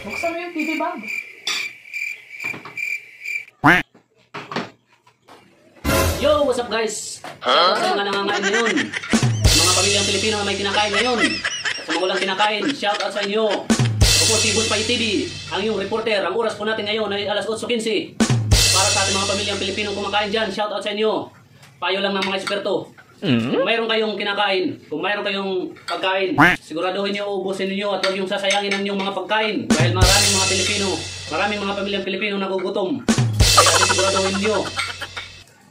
Buksan mo yung TV bag. Yo, what's up guys? Shout out sa mga nangangain ngayon. Mga pamilyang Pilipino na may kinakain ngayon. At sa mga walang kinakain, shout out sa inyo. Ako po si Bulpay TV, ang iyong reporter. Ang oras po natin ngayon ay alas 8:15. Para sa ating mga pamilyang Pilipino kumakain dyan, shout out sa inyo. Payo lang ng mga eksperto. Kung mayroon kayong kinakain, kung mayroon kayong pagkain, siguraduhin niyo ubusin niyo at huwag yung sasayangin ang inyong mga pagkain. Dahil maraming mga Pilipino, maraming mga pamilyang Pilipino nagugutom. Kaya siguraduhin niyo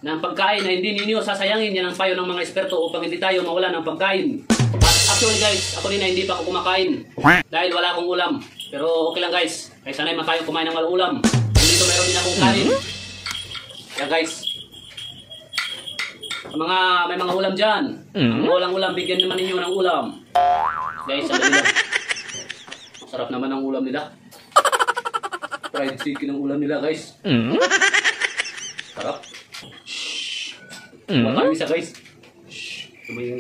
na ang pagkain na hindi ninyo sasayangin. Yan ang payo ng mga eksperto upang hindi tayo mawala ng pagkain. At actually guys, ako din na hindi pa ako kumakain dahil wala akong ulam. Pero okay lang guys, ay sanay man tayo kumain ng walang ulam. Dito meron din akong kanin. Kaya guys, may mga ulam dyan. Ang walang ulam, bigyan naman ninyo ng ulam. Guys, ano nila? Sarap naman ang ulam nila. Fried chicken ang ulam nila guys. Sarap. Wala isa guys. Tumayo.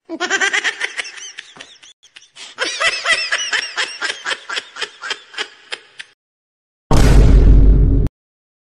Ha ha ha!